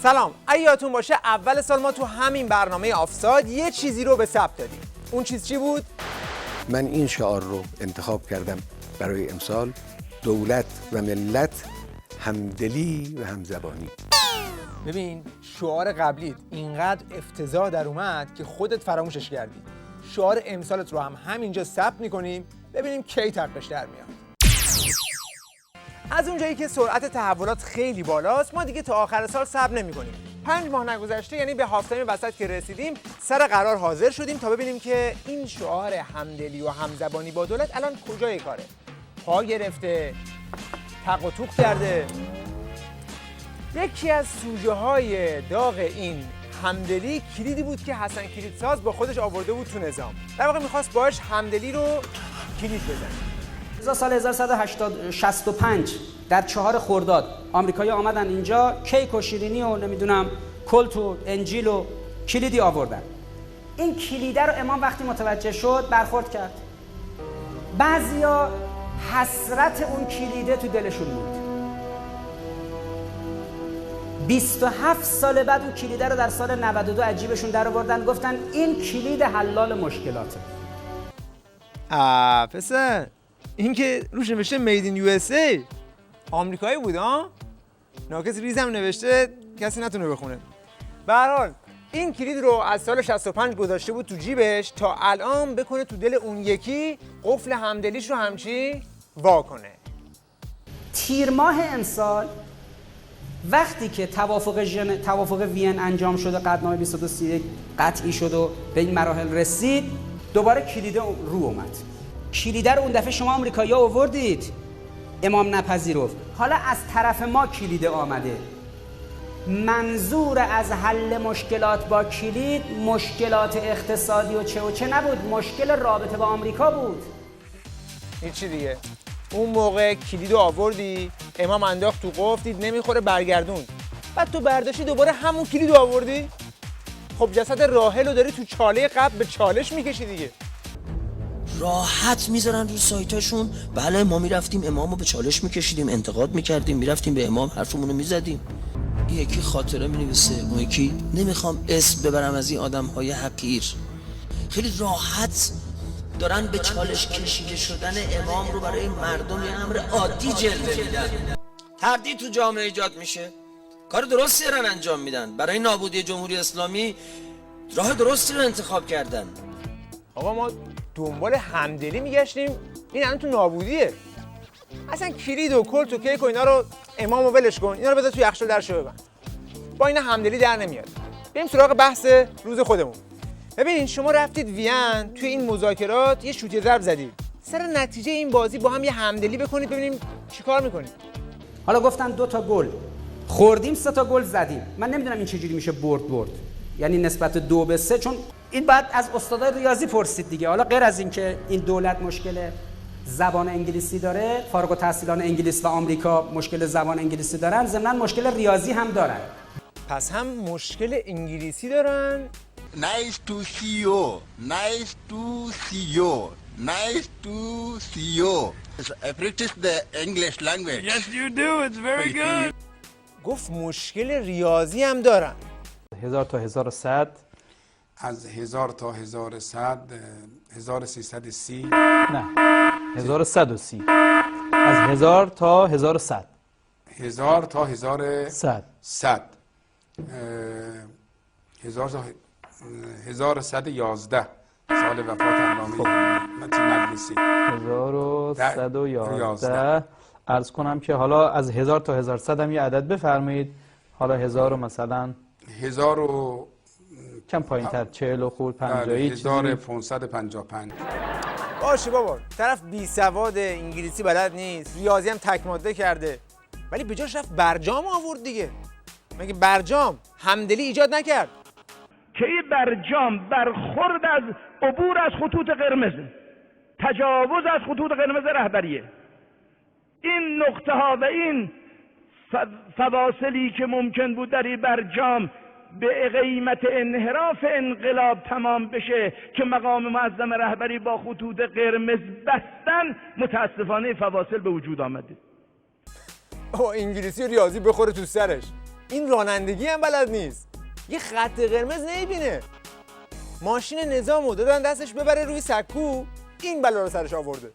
سلام، اگه یادتون باشه اول سال ما تو همین برنامه آفساید یه چیزی رو به ثبت دادیم. اون چیز چی بود؟ من این شعار رو انتخاب کردم برای امسال: دولت و ملت، همدلی و همزبانی. ببین شعار قبلیت اینقدر افتضاح در اومد که خودت فراموشش کردی. شعار امسالت رو هم همینجا ثبت می‌کنیم ببینیم کی طبقش در میاد. از اونجایی که سرعت تحولات خیلی بالاست ما دیگه تا آخر سال صبر نمی‌کنیم. 5 ماه نگذشته یعنی به هافتایم وسط که رسیدیم سر قرار حاضر شدیم تا ببینیم که این شعار همدلی و همزبانی با دولت الان کجای کاره. پا گرفته، تق و توق کرده. یکی از سوژه های داغ این همدلی کلیدی بود که حسن کلیدساز با خودش آورده بود تو نظام. در واقع میخواست باهاش همدلی رو کلید بزنه. سال 1865 در 4 خرداد آمریکایی‌ها آمدن اینجا، کیک و شیرینی و نمیدونم کلت و انجیل و کلیدی آوردن. این کلیده رو امام وقتی متوجه شد برخورد کرد. بعضیا حسرت اون کلیده تو دلشون بود. 27 سال بعد اون کلیده رو در سال 92 عجیبشون در آوردن، گفتن این کلید حلال مشکلاته. پسر این که روش نوشته مید این یو اس ای آمریکایی بود ها؟ ناکس ریزم نوشته کسی نتونه بخونه. به هر حال این کلید رو از سال 65 گذاشته بود تو جیبش تا الان بکنه تو دل اون یکی قفل همدلیش رو همچی وا کنه. تیر ماه امسال وقتی که توافق وین انجام شده، قطعنامه 2231 قطعی شد و به این مراحل رسید، دوباره کلیده رو اومد. کلیده رو اون دفعه شما آمریکایی‌ها آوردید، امام نپذیرفت. حالا از طرف ما کلیده آمده. منظور از حل مشکلات با کلید مشکلات اقتصادی و چه نبود، مشکل رابطه با آمریکا بود. هیچی دیگه. اون موقع کلید رو آوردی، امام انداخت تو قفل، دید نمیخوره برگردون. بعد تو برداشتی دوباره همون کلید رو آوردی. خب جسد راحل رو داری تو چاله قبل به چالش میکشی دیگه. راحت میذارن رو سایتاشون. بله ما میرفتیم امامو به چالش میکشیدیم، انتقاد میکردیم، میرفتیم به امام حرفمونو میزدیم. یکی خاطره مینویسه، اون یکی نمیخوام اسم ببرم از این آدمهای حقیر. خیلی راحت دارن به چالش کشیده شدن امام رو برای مردم یه امر عادی جلوه میدن. تردید تو جامعه ایجاد میشه. کار درستی دارن انجام میدن. برای نابودی جمهوری اسلامی راه درستی رو انتخاب کردن. آقا ما دنبال همدلی میگشتیم، این الان تو نابودیه. اصلا کلید و کلت و کیک و اینا رو امامو ولش کن، اینا رو بذار تو یخچال درشو ببند. با این همدلی در نمیاد. بریم سراغ بحث روز خودمون. ببینین شما رفتید وین، توی این مذاکرات یه شوت ضرب زدید. سر نتیجه این بازی با هم یه همدلی بکنید ببینیم چیکار میکنید. حالا گفتن 2 تا گل خوردیم، 3 تا گل زدیم. من نمیدونم این چجوری میشه برد، یعنی نسبت 2 به 3، چون این بعد از استادای ریاضی پرسید دیگه. حالا غیر از این که این دولت مشکل زبان انگلیسی داره، فارغ التحصیلان انگلیس و آمریکا مشکل زبان انگلیسی دارن، ضمن مشکل ریاضی هم دارن. پس هم مشکل انگلیسی دارن. Nice to see you. Nice to see you. Nice to see you. I practice the English language. Yes, you do. It's very good. گفت مشکل ریاضی هم دارن. 1000 تا 1100. از 1000 تا 1100 1330. نه 1130. از 1000 تا 1100. 1000 تا 1100. 1111 سال وفات علامه مجلسی. 1111. عرض کنم که حالا از 1000 تا 1100 هم یه عدد بفرمایید. حالا 1000 مثلا 1000 و کم پایین‌تر 40 و خورد 50 1555. باشه بابا، طرف بی سواد انگلیسی بلد نیست، ریاضی هم تک ماده کرده، ولی به جاش رفت برجام آورد دیگه. مگه برجام همدلی ایجاد نکرد؟ که برجام برخورد از عبور از خطوط قرمز، تجاوز از خطوط قرمز رهبریه. این نقطه ها و این فواصلی که ممکن بود در این برجام به قیمت انحراف انقلاب تمام بشه که مقام معظم رهبری با خطوط قرمز بستن، متاسفانه فواصل به وجود آمده. انگلیسی و ریاضی بخوره تو سرش. این رانندگی هم بلد نیست، یه خط قرمز نمیبینه. ماشین نظامو دادن دستش ببره روی سکو، این بلا رو سرش آورده.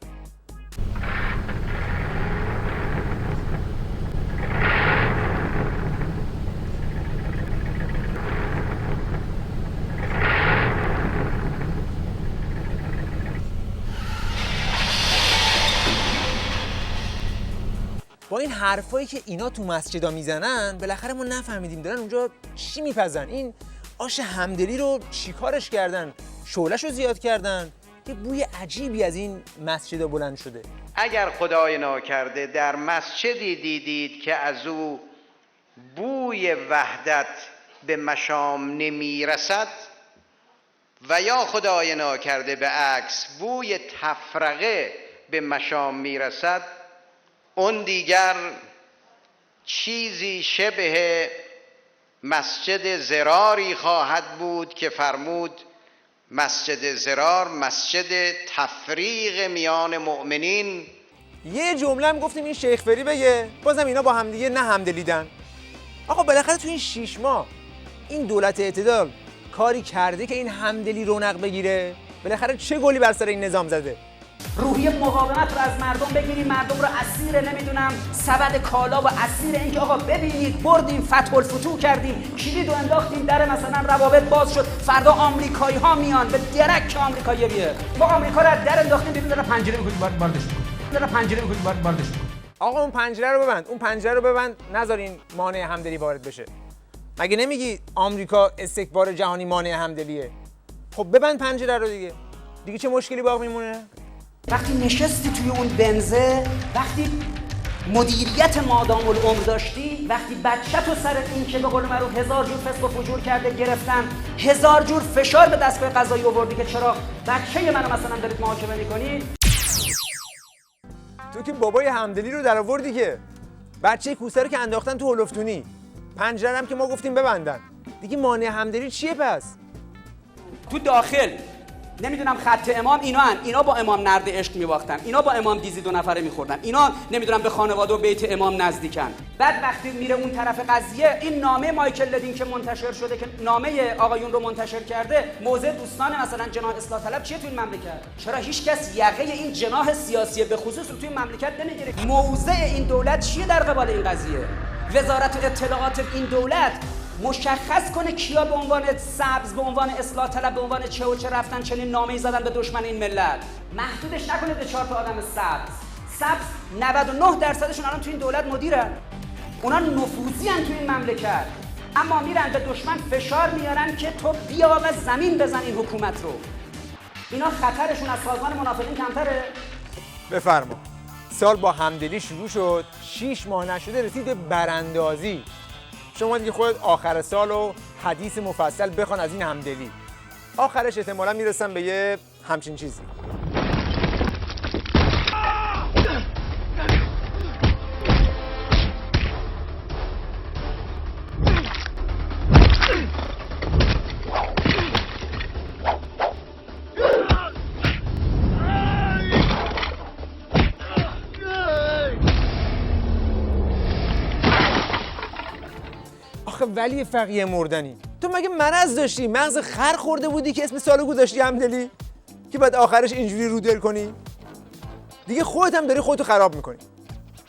با این حرفایی که اینا تو مسجدا میزنن بالاخره ما نفهمیدیم دارن اونجا چی میپزن. این آش همدلی رو چیکارش کردن؟ شعله‌شو زیاد کردن؟ یه بوی عجیبی از این مسجدا بلند شده. اگر خدای ناکرده در مسجدی دیدید که از او بوی وحدت به مشام نمیرسد و یا خدای ناکرده به عکس بوی تفرقه به مشام میرسد، اون دیگر چیزی شبه مسجد زراری خواهد بود که فرمود مسجد زرار مسجد تفریق میان مؤمنین. یه جمله هم گفتیم این شیخ فری بگه، بازم اینا با همدیگه نه همدلیدن. آقا بالاخره تو این 6 ماه این دولت اعتدال کاری کرده که این همدلی رونق بگیره؟ بالاخره چه گلی بر سر این نظام زده؟ روحیه مقاومت رو از مردم بگیریم، مردم رو اسیر نمیدونم سبد کالا و اسیر اینکه آقا ببینید بردیم فتح الفتوح کردیم، کلید رو انداختیم در مثلا روابط باز شد، فردا آمریکایی ها میان به درک آمریکایی بیه، ما آمریکا رو از در انداختیم بیرون، در پنجره میکنیم باردش میکنیم، در پنجره میکنیم باردش میکنیم. آقا اون پنجره رو ببند، اون پنجره رو ببند، نذارین مانع همدلی وارد بشه. مگه نمیگی آمریکا استکبار جهانی مانع همدلیه؟ خب ببند پنجره رو دیگه چه مشکلی باقی میمونه؟ وقتی نشستی توی اون بنزه، وقتی مدیریت مادام العمر داشتی، وقتی بچه‌تو سر این که به قول معروف 1000 جور فسق و فجور کرده گرفتن، 1000 جور فشار به دستگاه قضایی آوردی که چرا بچه منو مثلا دارید محاکمه می‌کنی؟ تو که بابای همدلی رو در آوردی که بچه کوسه رو که انداختن تو هلفتونی، پنجره هم که ما گفتیم ببندن، دیگه مانع همدلی چیه پس؟ تو داخل نمیدونم خط امام اینا با امام نرد عشق میباختن، اینا با امام دیزی 2 نفره میخوردن، اینا نمیدونم به خانواده و بیت امام نزدیکن. بعد وقتی میره اون طرف قضیه، این نامه مایکل لدین که منتشر شده که نامه آقایون رو منتشر کرده، موضع دوستان مثلا جناح اصلاح طلب چیه تو این مملکت؟ چرا هیچ کس یقه این جناح سیاسی به خصوص رو تو این مملکت نمیگیره؟ موضع این دولت چیه در قبال این قضیه؟ وزارت اطلاعات این دولت مشخص کنه کیا به عنوان سبز، به عنوان اصلاح طلب، به عنوان چه و چه رفتن چنین نامه‌ای زدن به دشمن این ملت. محدودش نکنه به 4 تا آدم سبز 99% الان تو این دولت مدیرن، اونا نفوذی ان تو این مملکت، اما میرن به دشمن فشار میارن که تو بیا و زمین بزن این حکومت رو. اینا خطرشون از سازمان منافقین کمتره؟ بفرما. سال با همدلی شروع شد، 6 ماه نشده رسید به براندازی. شما دیگه خودت آخر سال و حدیث مفصل بخوان از این همدلی، آخرش احتمالا میرسن به یه همچین چیزی. آخه ولی فقیه مردنی، تو مگه مرض داشتی؟ مغز خر خورده بودی که اسم سالو گذاشتی همدلی؟ که بعد آخرش اینجوری رو دل کنی؟ دیگه خودت هم داری خودتو خراب میکنی.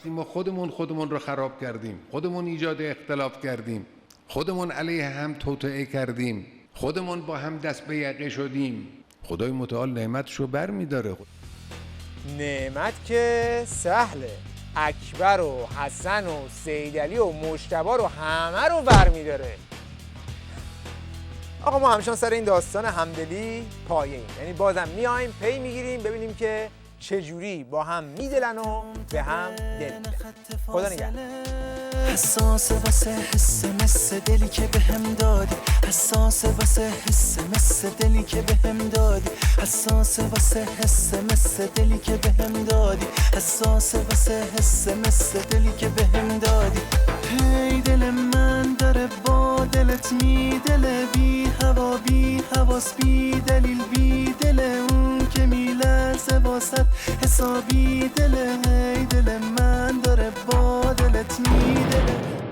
ما خودمون رو خراب کردیم، خودمون ایجاد اختلاف کردیم، خودمون علیه هم توطئه کردیم، خودمون با هم دست به یقه شدیم. خدای متعال نعمتشو بر میداره. نعمت که سهله، اکبر و حسن و سیدعلی و مجتبی رو همه رو برمیداره. آقا ما همچنان سر این داستان همدلی پایه ایم، یعنی بازم میایم پی میگیریم ببینیم که چجوری با هم میدلن و به هم دل میدن. خدا نگهدار. حساس واسه حس مثل دلی که به هم دادی، حساس واسه حس مثل دلی که به هم دادی، حساس واسه حس مثل دلی که به هم دادی، حساس واسه حس مثل دلی که به هم دادی. هی دل من داره با دلت میدله، بی هوا بی حواس بی دلیل بی دل اون که میلرزه واسط حسابی دل. هی دل من داره با دلت میدله.